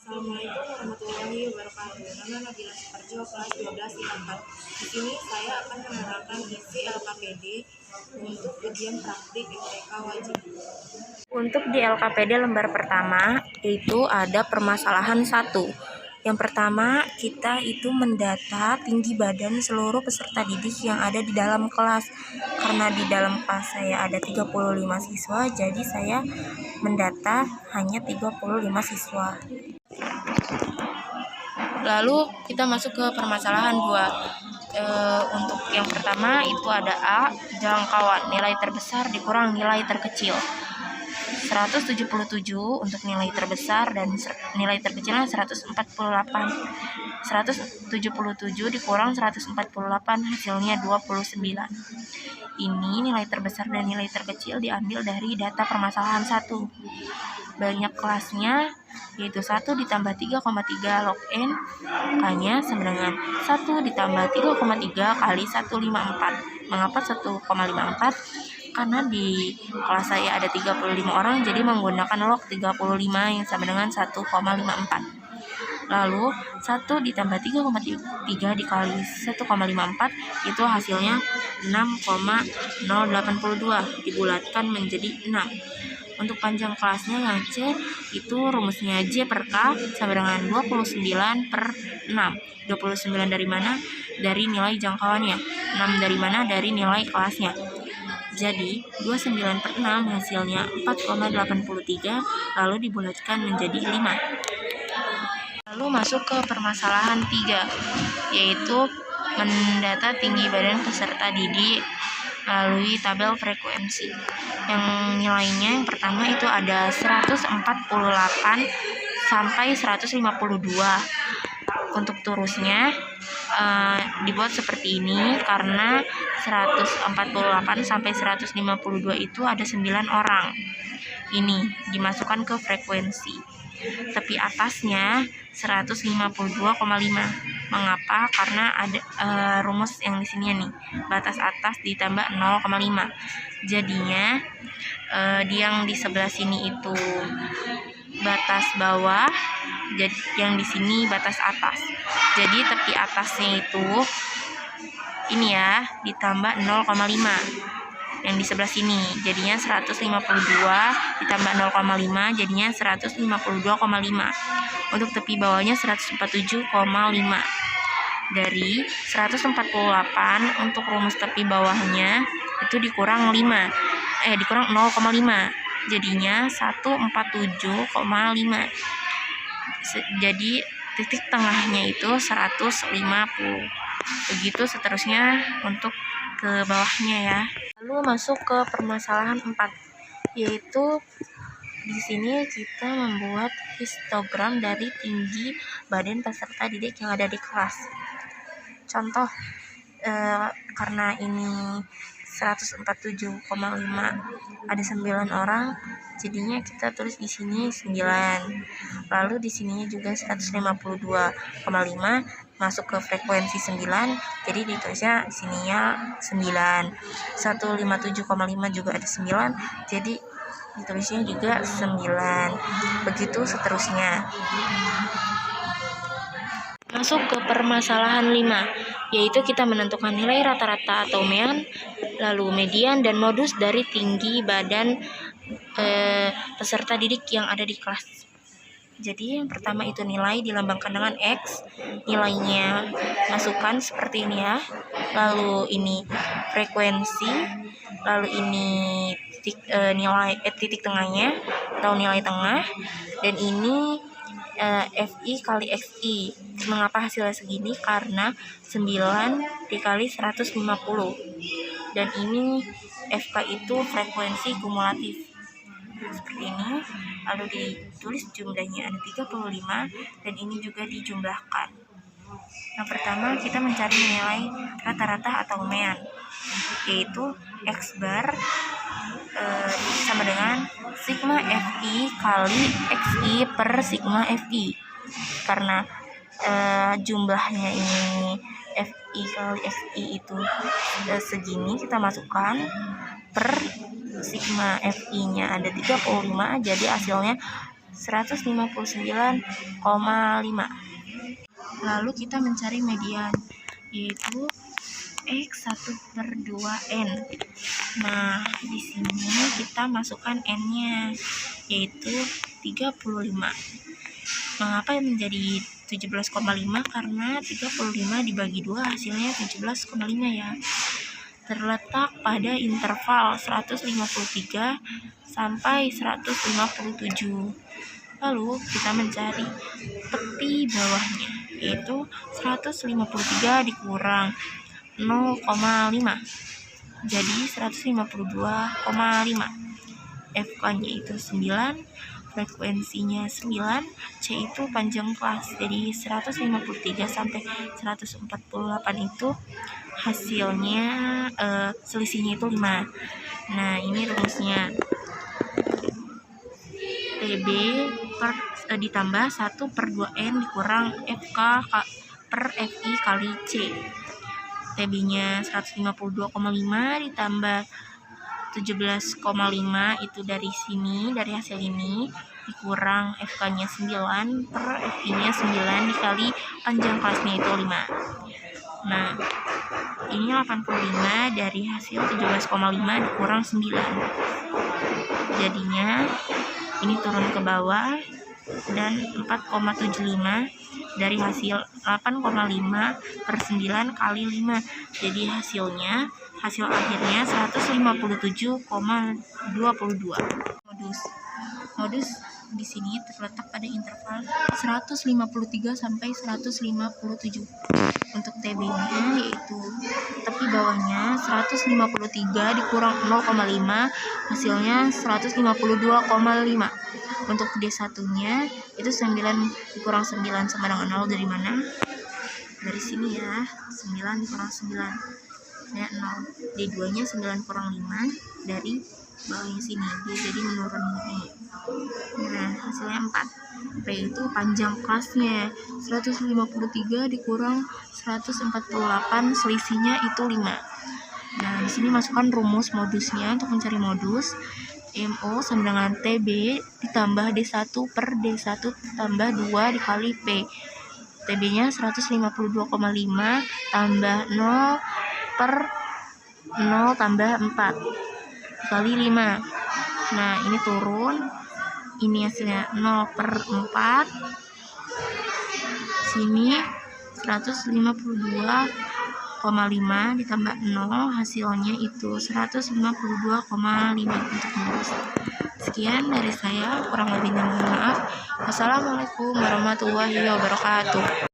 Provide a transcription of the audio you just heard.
Assalamualaikum warahmatullahi wabarakatuh. Nama Nabila Suparjo, kelas 12 IPA 4. Di sini saya akan menerangkan isi LKPD untuk ujian praktik IPK wajib. Untuk di LKPD lembar pertama itu ada permasalahan 1. Yang pertama, kita itu mendata tinggi badan seluruh peserta didik yang ada di dalam kelas. Karena di dalam kelas saya ada 35 siswa, jadi saya mendata hanya 35 siswa. Lalu kita masuk ke permasalahan 2. Untuk yang pertama itu ada A, jangkauan nilai terbesar dikurang nilai terkecil. 177 untuk nilai terbesar dan nilai terkecilnya 147 dikurang 148 hasilnya 29. Ini nilai terbesar dan nilai terkecil diambil dari data permasalahan 1. Banyak kelasnya yaitu 1 ditambah 3,3 log n K-nya sama dengan 1 ditambah 3,3 kali 154. Mengapa 1,54? Karena di kelas saya ada 35 orang, jadi menggunakan log 35 yang sama dengan 1,54. Lalu 1 ditambah 3,3 dikali 1,54 itu hasilnya 6,082 dibulatkan menjadi 6. Untuk panjang kelasnya yang C itu rumusnya J per K sama dengan 29 per 6. 29 dari mana? Dari nilai jangkauannya. 6 dari mana? Dari nilai kelasnya. Jadi 29 per 6 hasilnya 4,83 lalu dibulatkan menjadi 5. Lalu masuk ke permasalahan 3, yaitu mendata tinggi badan peserta didik melalui tabel frekuensi. Yang nilainya yang pertama itu ada 148 sampai 152. Untuk terusnya dibuat seperti ini karena 148 sampai 152 itu ada 9 orang. Ini dimasukkan ke frekuensi. Tepi atasnya 152,5. Mengapa? Karena ada rumus yang di sini nih. Batas atas ditambah 0,5. Jadinya yang di sebelah sini itu batas bawah, jadi yang di sini batas atas. Jadi tepi atasnya itu ini ya, ditambah 0,5. Yang di sebelah sini jadinya 152 ditambah 0,5 jadinya 152,5. Untuk tepi bawahnya 147,5. Dari 148 untuk rumus tepi bawahnya itu dikurang 0,5 jadinya 147,5. Jadi titik tengahnya itu 150. Begitu seterusnya untuk ke bawahnya ya. Lalu masuk ke permasalahan 4, yaitu di sini kita membuat histogram dari tinggi badan peserta didik yang ada di kelas. Contoh, karena ini 147,5 ada 9 orang, jadinya kita tulis di sini 9. Lalu di sininya juga 152,5 masuk ke frekuensi 9, jadi ditulisnya sininya 9. 157,5 juga ada 9, jadi ditulisnya juga 9. Begitu seterusnya. Masuk ke permasalahan 5, yaitu kita menentukan nilai rata-rata atau mean, lalu median dan modus dari tinggi badan peserta didik yang ada di kelas. Jadi yang pertama itu nilai dilambangkan dengan X, nilainya masukkan seperti ini ya. Lalu ini frekuensi, lalu ini titik tengahnya atau nilai tengah, dan ini FI kali XI. Mengapa hasilnya segini? Karena 9 dikali 150. Dan ini FK itu frekuensi kumulatif. Seperti ini. Lalu ditulis jumlahnya ada 35 dan ini juga dijumlahkan. Yang pertama kita mencari nilai rata-rata atau mean, yaitu X bar sama dengan sigma FI kali XI per sigma FI. Karena jumlahnya ini FI kali XI itu segini, kita masukkan per sigma FI-nya ada 35, jadi hasilnya 159,5. Lalu kita mencari median, yaitu X1/2N. Nah, di sini kita masukkan N-nya, yaitu 35. Mengapa menjadi 17,5? Karena 35 dibagi 2 hasilnya 17,5 ya. Terletak pada interval 153 sampai 157. Lalu kita mencari tepi bawahnya, yaitu 153 dikurang 0,5 jadi 152,5. FK-nya itu 9, frekuensinya 9, C itu panjang kelas. Jadi 153 sampai 148 itu hasilnya selisihnya itu 5. Nah, ini rumusnya. TB ditambah 1/2N dikurang FK per FI kali C. TB-nya 152,5 ditambah 17,5 itu dari sini, dari hasil ini, dikurang FK-nya 9 per FI-nya 9 dikali panjang kelasnya itu 5. Nah, ini 85 dari hasil 17,5 dikurang 9. Jadinya ini turun ke bawah, dan 4,75 dari hasil 8,5 per 9 kali 5. Jadi hasil akhirnya 157,22. Modus di sini terletak pada interval 153 sampai 157. Untuk TB-nya yaitu tepi bawahnya 153 dikurang 0,5 hasilnya 152,5. Untuk D1-nya itu 9 dikurang 9 sama dengan 0 dari mana? Dari sini ya, 9 dikurang 9 ya 0. D2-nya 9 kurang 5 dari bawahnya sini, dia jadi menurun ini. Nah, hasilnya 4. P itu panjang kelasnya 153 dikurang 148, selisihnya itu 5. Nah, di sini masukkan rumus modusnya untuk mencari modus. MO sama dengan TB ditambah D1 per D1 tambah 2 dikali P. TB-nya 152,5 tambah 0 per 0 tambah 4 dikali 5. Nah, ini turun. Ini hasilnya 0 per 4. Sini 152,5 ditambah 0 hasilnya itu 152,5 untuk modus. Sekian dari saya, kurang lebihnya mohon maaf. Wassalamualaikum warahmatullahi wabarakatuh.